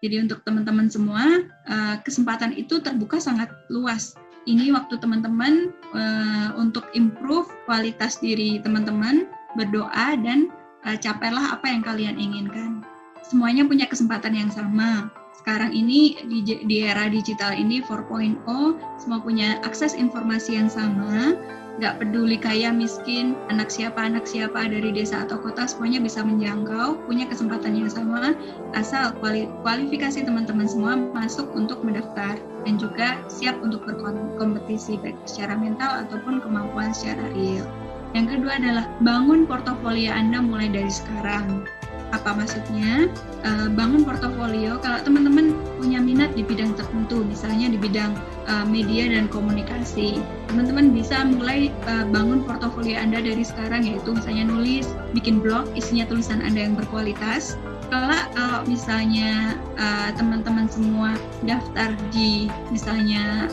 Jadi untuk teman-teman semua, kesempatan itu terbuka sangat luas. Ini waktu teman-teman untuk improve kualitas diri teman-teman, berdoa dan capailah apa yang kalian inginkan. Semuanya punya kesempatan yang sama. Sekarang ini di era digital ini 4.0, semua punya akses informasi yang sama. Nggak peduli kaya, miskin, anak siapa dari desa atau kota, semuanya bisa menjangkau, punya kesempatan yang sama, asal kualifikasi teman-teman semua masuk untuk mendaftar dan juga siap untuk berkompetisi baik secara mental ataupun kemampuan secara real. Yang kedua adalah bangun portofolio Anda mulai dari sekarang. Apa maksudnya? Bangun portofolio kalau teman-teman punya minat di bidang tertentu, misalnya di bidang media dan komunikasi. Teman-teman bisa mulai bangun portofolio Anda dari sekarang, yaitu misalnya nulis, bikin blog, isinya tulisan Anda yang berkualitas. Kalau misalnya teman-teman semua daftar di misalnya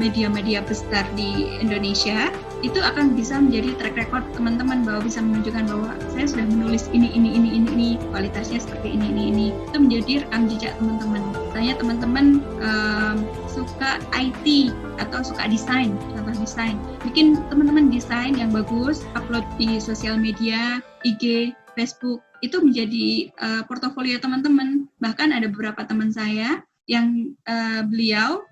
media-media besar di Indonesia, itu akan bisa menjadi track record teman-teman bahwa bisa menunjukkan bahwa saya sudah menulis ini, kualitasnya seperti ini. Itu menjadi rekam jejak teman-teman. Misalnya teman-teman suka IT atau suka desain, contoh desain. Bikin teman-teman desain yang bagus, upload di sosial media, IG, Facebook, itu menjadi portofolio teman-teman. Bahkan ada beberapa teman saya yang beliau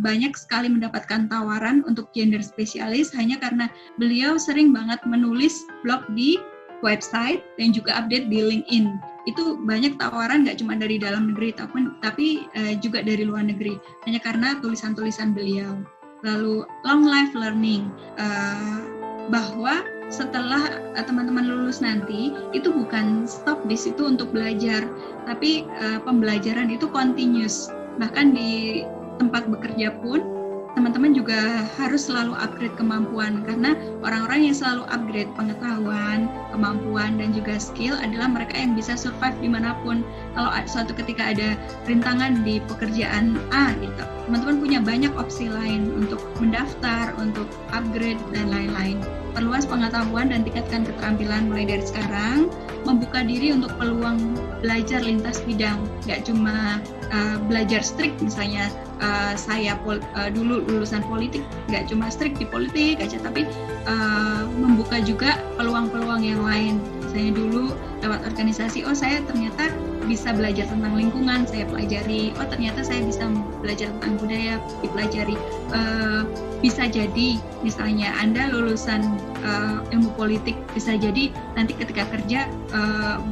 banyak sekali mendapatkan tawaran untuk gender spesialis hanya karena beliau sering banget menulis blog di website dan juga update di LinkedIn. Itu banyak tawaran nggak cuma dari dalam negeri tapi juga dari luar negeri hanya karena tulisan-tulisan beliau. Lalu long life learning, bahwa setelah teman-teman lulus nanti itu bukan stop di situ untuk belajar, tapi pembelajaran itu continuous. Bahkan di tempat bekerja pun teman-teman juga harus selalu upgrade kemampuan, karena orang-orang yang selalu upgrade pengetahuan, kemampuan dan juga skill adalah mereka yang bisa survive dimanapun. Kalau suatu ketika ada rintangan di pekerjaan A gitu, teman-teman punya banyak opsi lain untuk mendaftar, untuk upgrade dan lain-lain. Perluas pengetahuan dan tingkatkan keterampilan mulai dari sekarang, membuka diri untuk peluang belajar lintas bidang, nggak cuma belajar strict misalnya saya dulu lulusan politik, nggak cuma strict di politik aja, tapi membuka juga peluang-peluang yang lain. Misalnya dulu lewat organisasi, saya ternyata bisa belajar tentang lingkungan, saya pelajari. Ternyata saya bisa belajar tentang budaya, dipelajari. Bisa jadi misalnya Anda lulusan ilmu politik, bisa jadi nanti ketika kerja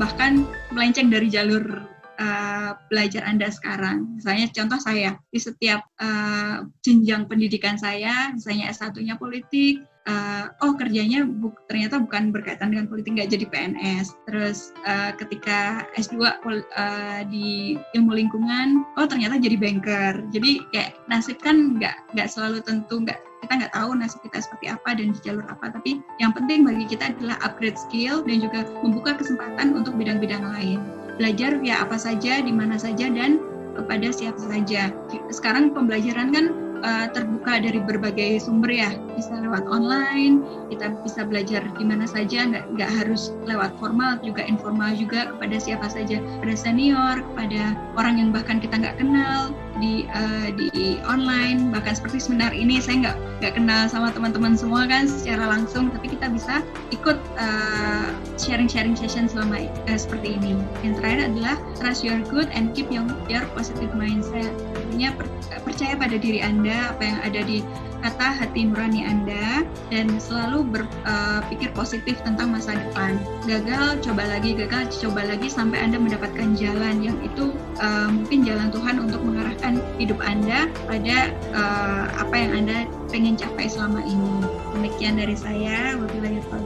bahkan melenceng dari jalur belajar Anda sekarang. Misalnya contoh saya, di setiap jenjang pendidikan saya, misalnya S1-nya politik, kerjanya ternyata bukan berkaitan dengan politik, nggak jadi PNS. Terus ketika S2 di ilmu lingkungan, ternyata jadi banker. Jadi kayak nasib kan nggak selalu tentu, kita nggak tahu nasib kita seperti apa dan di jalur apa, tapi yang penting bagi kita adalah upgrade skill dan juga membuka kesempatan untuk bidang-bidang lain. Belajar via apa saja, di mana saja, dan kepada siapa saja. Sekarang pembelajaran kan terbuka dari berbagai sumber ya, bisa lewat online, kita bisa belajar di mana saja, nggak harus lewat formal, juga informal juga, kepada siapa saja, pada senior, kepada orang yang bahkan kita nggak kenal di online. Bahkan seperti seminar ini saya nggak kenal sama teman-teman semua kan secara langsung, tapi kita bisa ikut sharing session selama seperti ini. Yang terakhir adalah trust your good and keep your positive mindset. Artinya percaya pada diri Anda, apa yang ada di kata hati nurani Anda, dan selalu berpikir positif tentang masa depan. Gagal, coba lagi sampai Anda mendapatkan jalan yang itu mungkin jalan Tuhan untuk mengarahkan hidup Anda pada apa yang Anda pengen capai selama ini. Demikian dari saya. Wabillahi taufiq.